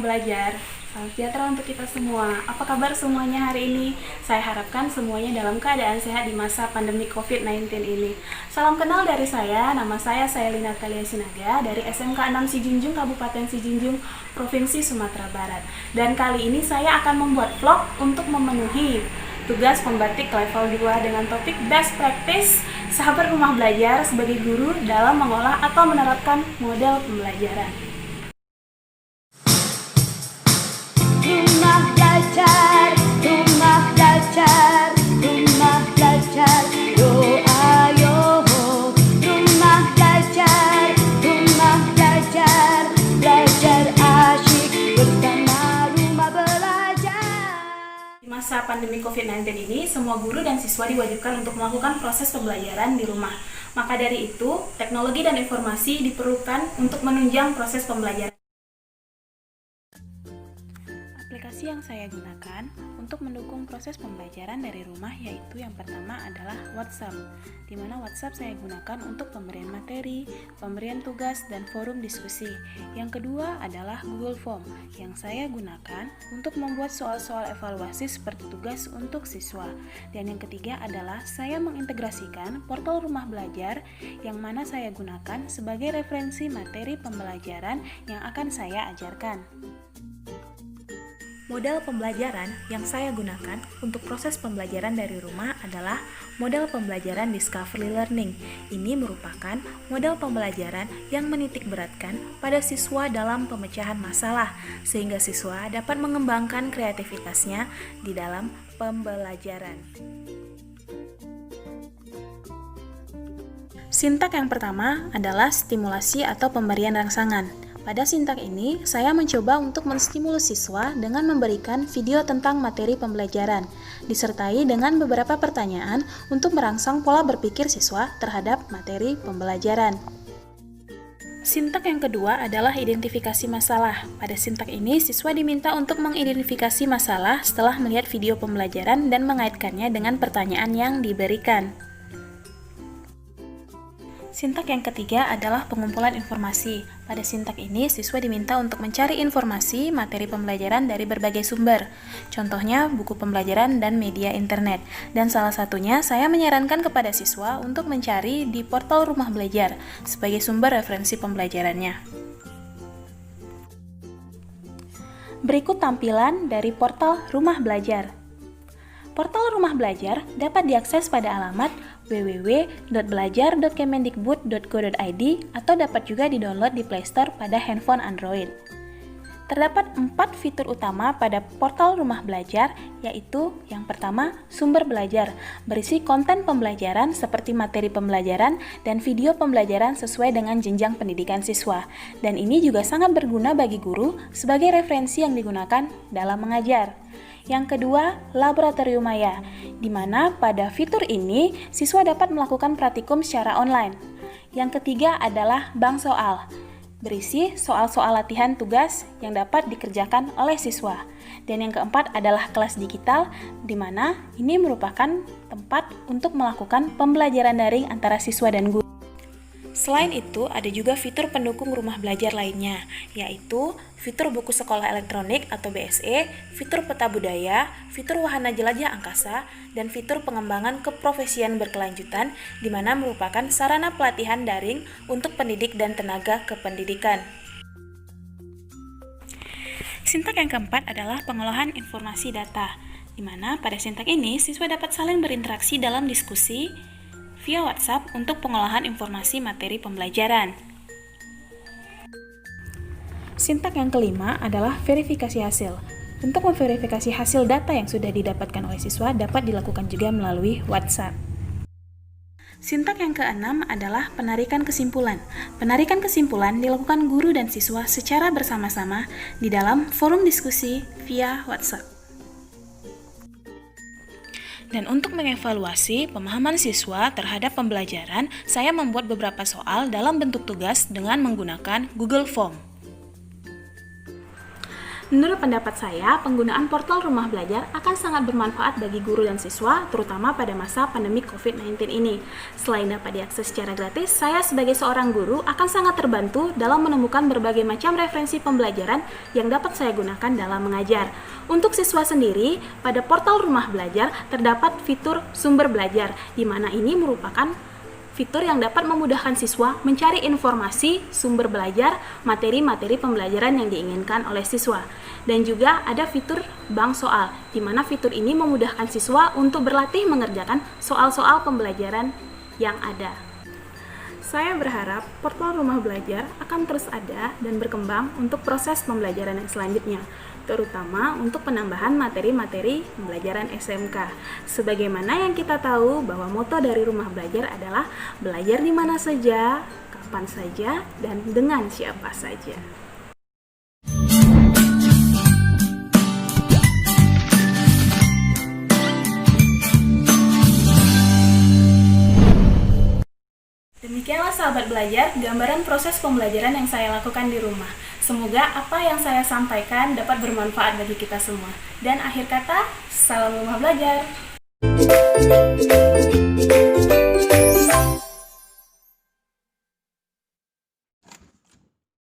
belajar. Salam sejahtera untuk kita semua. Apa kabar semuanya hari ini? Saya harapkan semuanya dalam keadaan sehat di masa pandemi COVID-19 ini. Salam kenal dari saya, nama saya Saelina Talia Sinaga dari SMK 6 Sijunjung, Kabupaten Sijunjung, Provinsi Sumatera Barat. Dan kali ini saya akan membuat vlog untuk memenuhi tugas pembatik level 2 dengan topik Best Practice Sahabat Rumah Belajar sebagai guru dalam mengolah atau menerapkan model pembelajaran. Rumah belajar, rumah belajar, rumah belajar, yo ayo. Rumah belajar, belajar asyik bersama rumah belajar. Di masa pandemi COVID-19 ini, semua guru dan siswa diwajibkan untuk melakukan proses pembelajaran di rumah. Maka dari itu, teknologi dan informasi diperlukan untuk menunjang proses pembelajaran. Aplikasi yang saya gunakan untuk mendukung proses pembelajaran dari rumah yaitu yang pertama adalah WhatsApp, di mana WhatsApp saya gunakan untuk pemberian materi, pemberian tugas, dan forum diskusi. Yang kedua adalah Google Form, yang saya gunakan untuk membuat soal-soal evaluasi seperti tugas untuk siswa. Dan yang ketiga adalah saya mengintegrasikan portal rumah belajar yang mana saya gunakan sebagai referensi materi pembelajaran yang akan saya ajarkan. Model pembelajaran yang saya gunakan untuk proses pembelajaran dari rumah adalah model pembelajaran Discovery Learning. Ini merupakan model pembelajaran yang menitik beratkan pada siswa dalam pemecahan masalah, sehingga siswa dapat mengembangkan kreativitasnya di dalam pembelajaran. Sintak yang pertama adalah stimulasi atau pemberian rangsangan. Pada sintak ini, saya mencoba untuk menstimulus siswa dengan memberikan video tentang materi pembelajaran, disertai dengan beberapa pertanyaan untuk merangsang pola berpikir siswa terhadap materi pembelajaran. Sintak yang kedua adalah identifikasi masalah. Pada sintak ini, siswa diminta untuk mengidentifikasi masalah setelah melihat video pembelajaran dan mengaitkannya dengan pertanyaan yang diberikan. Sintak yang ketiga adalah pengumpulan informasi. Pada sintak ini, siswa diminta untuk mencari informasi materi pembelajaran dari berbagai sumber. Contohnya, buku pembelajaran dan media internet. Dan salah satunya, saya menyarankan kepada siswa untuk mencari di portal rumah belajar sebagai sumber referensi pembelajarannya. Berikut tampilan dari portal rumah belajar. Portal rumah belajar dapat diakses pada alamat www.belajar.kemendikbud.go.id atau dapat juga di-download di Play Store pada handphone Android. Terdapat 4 fitur utama pada portal rumah belajar, yaitu yang pertama, sumber belajar, berisi konten pembelajaran seperti materi pembelajaran dan video pembelajaran sesuai dengan jenjang pendidikan siswa. Dan ini juga sangat berguna bagi guru sebagai referensi yang digunakan dalam mengajar. Yang kedua, laboratorium maya, di mana pada fitur ini siswa dapat melakukan praktikum secara online. Yang ketiga adalah bank soal, berisi soal-soal latihan tugas yang dapat dikerjakan oleh siswa. Dan yang keempat adalah kelas digital, di mana ini merupakan tempat untuk melakukan pembelajaran daring antara siswa dan guru. Selain itu, ada juga fitur pendukung rumah belajar lainnya, yaitu fitur buku sekolah elektronik atau BSE, fitur peta budaya, fitur wahana jelajah angkasa, dan fitur pengembangan keprofesian berkelanjutan, di mana merupakan sarana pelatihan daring untuk pendidik dan tenaga kependidikan. Sintak yang keempat adalah pengolahan informasi data, di mana pada sintak ini siswa dapat saling berinteraksi dalam diskusi via WhatsApp untuk pengolahan informasi materi pembelajaran. Sintak yang kelima adalah verifikasi hasil. Untuk memverifikasi hasil data yang sudah didapatkan oleh siswa dapat dilakukan juga melalui WhatsApp. Sintak yang keenam adalah penarikan kesimpulan. Penarikan kesimpulan dilakukan guru dan siswa secara bersama-sama di dalam forum diskusi via WhatsApp. Dan untuk mengevaluasi pemahaman siswa terhadap pembelajaran, saya membuat beberapa soal dalam bentuk tugas dengan menggunakan Google Form. Menurut pendapat saya, penggunaan portal rumah belajar akan sangat bermanfaat bagi guru dan siswa, terutama pada masa pandemi COVID-19 ini. Selain dapat diakses secara gratis, saya sebagai seorang guru akan sangat terbantu dalam menemukan berbagai macam referensi pembelajaran yang dapat saya gunakan dalam mengajar. Untuk siswa sendiri, pada portal rumah belajar terdapat fitur sumber belajar, di mana ini merupakan fitur yang dapat memudahkan siswa mencari informasi, sumber belajar, materi-materi pembelajaran yang diinginkan oleh siswa. Dan juga ada fitur bank soal, di mana fitur ini memudahkan siswa untuk berlatih mengerjakan soal-soal pembelajaran yang ada. Saya berharap portal rumah belajar akan terus ada dan berkembang untuk proses pembelajaran yang selanjutnya, terutama untuk penambahan materi-materi pembelajaran SMK. Sebagaimana yang kita tahu bahwa moto dari rumah belajar adalah belajar di mana saja, kapan saja, dan dengan siapa saja. Demikianlah sahabat belajar, gambaran proses pembelajaran yang saya lakukan di rumah. Semoga apa yang saya sampaikan dapat bermanfaat bagi kita semua. Dan akhir kata, salam rumah belajar.